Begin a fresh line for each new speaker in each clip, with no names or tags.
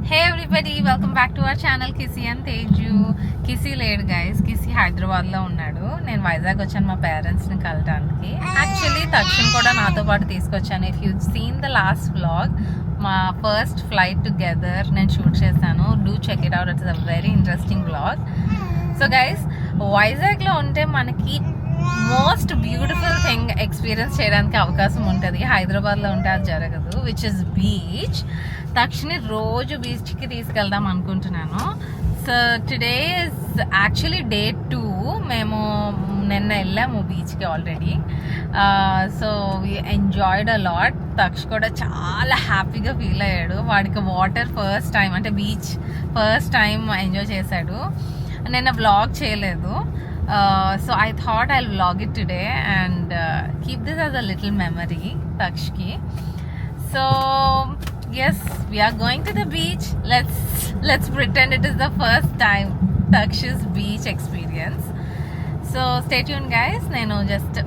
Hey everybody, welcome back to our channel Kissy and Teju. Kissy లేడు guys, కిసి హైదరాబాద్లో ఉన్నాడు. నేను వైజాగ్ వచ్చాను మా పేరెంట్స్ని కలటానికి. యాక్చువల్లీ తక్షణ్ కూడా నాతో పాటు తీసుకొచ్చాను. If you seen the last vlog, మా ఫస్ట్ ఫ్లైట్ టుగెదర్ నేను షూట్ చేశాను. Do check it out, it's a very interesting vlog. So guys, వైజాగ్లో ఉంటే మనకి మోస్ట్ బ్యూటిఫుల్ థింగ్ ఎక్స్పీరియన్స్ చేయడానికి అవకాశం ఉంటుంది. హైదరాబాద్లో ఉంటే అది జరగదు, విచ్ ఇస్ బీచ్. తక్షణ రోజు బీచ్కి తీసుకెళ్దాం అనుకుంటున్నాను. So today is actually day 2. మేము నిన్న వెళ్ళాము బీచ్కి ఆల్రెడీ. So we enjoyed a lot. Taksha కూడా చాలా హ్యాపీగా ఫీల్ అయ్యాడు. వాడికి వాటర్ ఫస్ట్ టైం, అంటే బీచ్ ఫస్ట్ టైం ఎంజాయ్ చేశాడు. నిన్న వ్లాగ్ చేయలేదు. So I thought I'll vlog it today and keep this as a little memory Takshki. So yes, we are going to the beach. Let's pretend it is the first time Taksh's beach experience. So stay tuned guys. Nenu just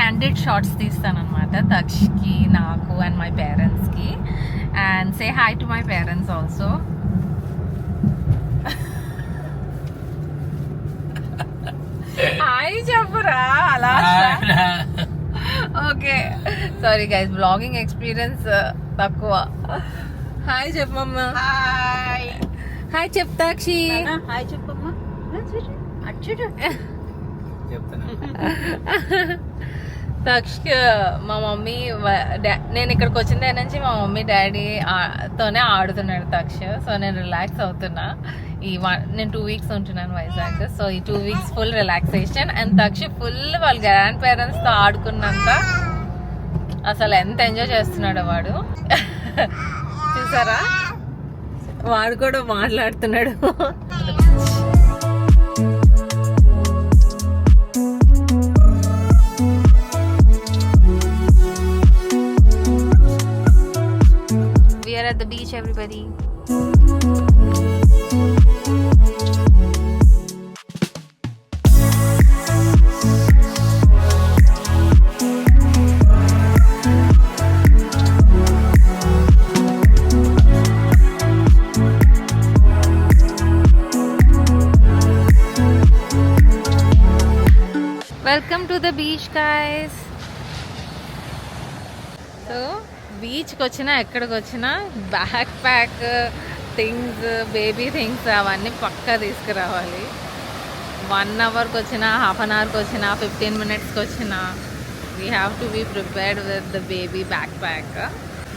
candid shots teestanu anamata Takshki, naaku and my parents ki, and say hi to my parents also. Hi చెప్పురా అలా. Okay, sorry guys, blogging experience తక్కువ. Hi చెప్పమ్మా. Hi hi చెప్తాక్షి.
Hi చెప్పమ్మా.
తక్ష మా mummy నేను ఇక్కడికి వచ్చిన దగ్గర నుంచి మా మమ్మీ డాడీ తోనే ఆడుతున్నాడు తక్ష. సో నేను రిలాక్స్ అవుతున్నా. నేను 2 weeks ఉంటున్నాను వైజాగ్. సో ఈ 2 weeks full relaxation. And Taksha full వాళ్ళ గ్రాండ్ పేరెంట్స్తో ఆడుకున్నంత అసలు ఎంత ఎంజాయ్ చేస్తున్నాడు వాడు. చూసారా, వాడు కూడా మాట్లాడుతున్నాడు. We are at the beach, everybody. Welcome to the beach guys. So బీచ్కి వచ్చినా ఎక్కడికి వచ్చినా back pack things, baby things అవన్నీ పక్కా తీసుకురావాలి. 1 hourకి వచ్చినా, హాఫ్ అన్ అవర్కి వచ్చినా, 15 minutesకి వచ్చినా we have to be prepared with the baby backpack.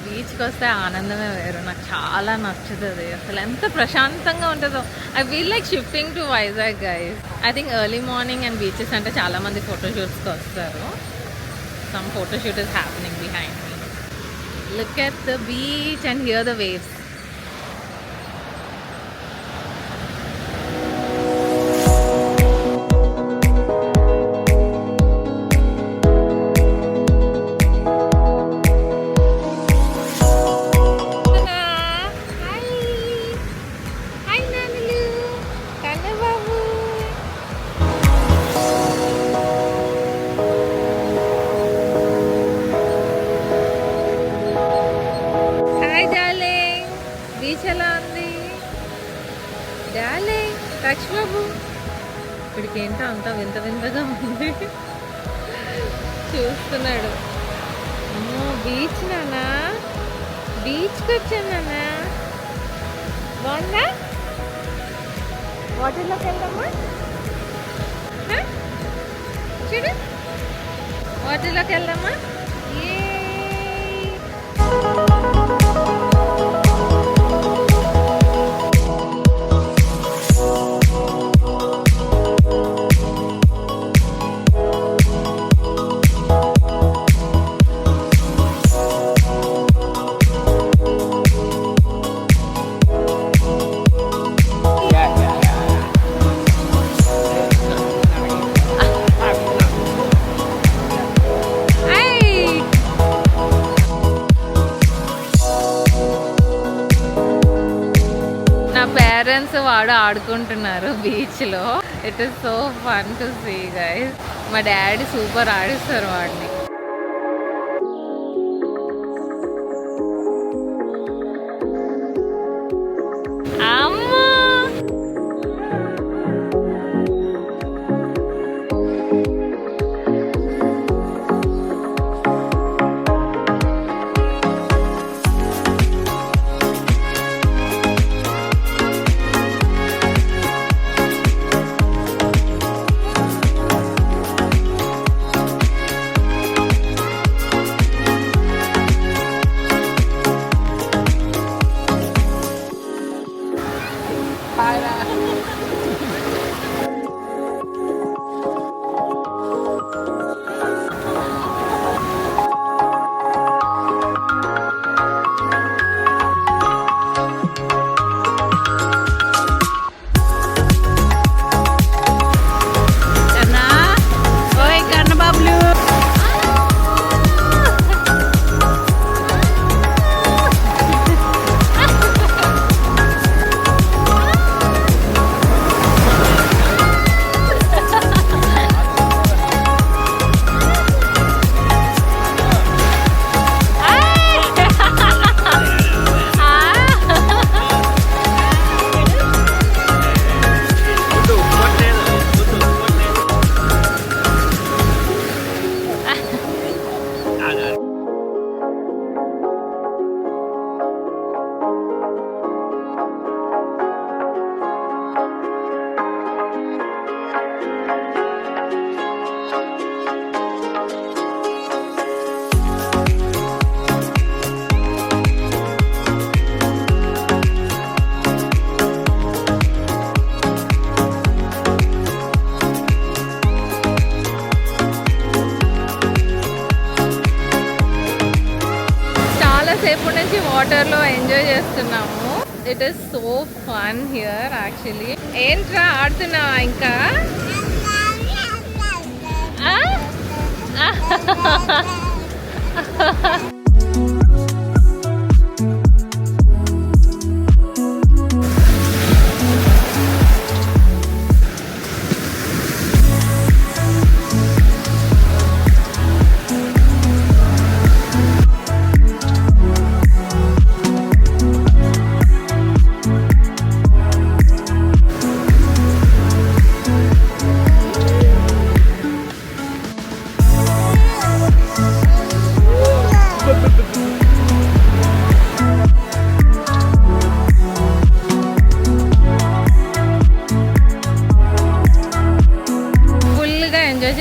బీచ్కి వస్తే ఆనందమే వేరు. నాకు చాలా నచ్చుతుంది. అసలు ఎంత ప్రశాంతంగా ఉంటుందో. I feel like shifting to Vizag guys. I think early morning and beaches అంటే చాలామంది ఫోటోషూట్స్కి వస్తారు. Some photoshoot is happening behind me. Look at the beach and hear the waves. Beach ఎలా ఉంది డార్లింగ్? తక్ష బాబు ఇప్పటికి ఏంటో అంత వింత వింతగా ఉంది. చూస్తున్నాడు. అమ్మో బీచ్ నానా, బీచ్కి వచ్చాను నానా. బాగుందా? వాటర్లోకి వెళ్దామా? చూడు, వాటర్లోకి వెళ్దామా? పేరెంట్స్ వాడు ఆడుకుంటున్నారు బీచ్లో. It is so fun to see guys. మా డాడీ సూపర్ ఆడిస్తారు వాడిని. వాటర్లో ఎంజాయ్ చేస్తున్నాము. It is so fun here actually. ఏంట్రా ఆడుతున్నావా ఇంకా?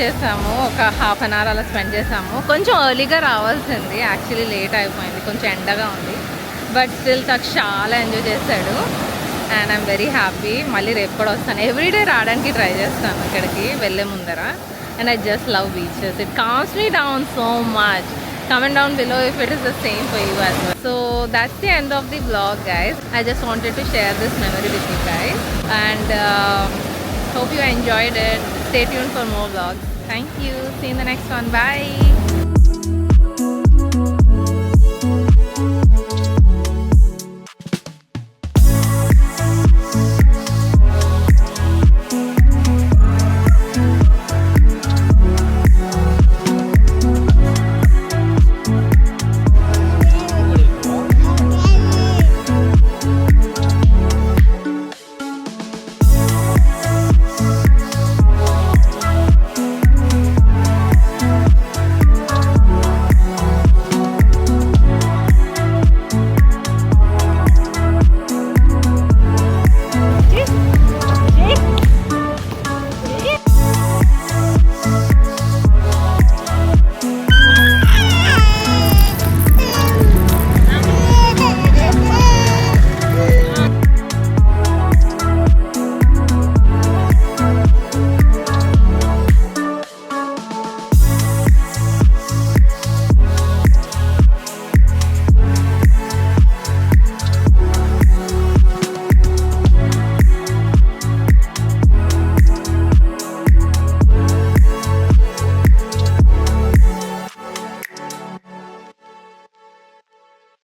చేసాము. ఒక హాఫ్ అన్ అవర్ అలా స్పెండ్ చేసాము. కొంచెం ఎర్లీగా రావాల్సింది, యాక్చువల్లీ లేట్ అయిపోయింది, కొంచెం ఎండగా ఉంది. బట్ స్టిల్ తక్ చాలా ఎంజాయ్ చేశాడు అండ్ ఐఎమ్ వెరీ హ్యాపీ. మళ్ళీ రేపు కూడా వస్తాను. ఎవ్రీడే రావడానికి ట్రై చేస్తాను ఇక్కడికి వెళ్ళే ముందర. And I just love beaches. It comms me down so much. Comment down below if it is the same for you as well. So that's the end of the vlog, guys. I just wanted to share this memory with you guys and hope you enjoyed it. Stay tuned for more vlogs. Thank you. See you in the next one. Bye.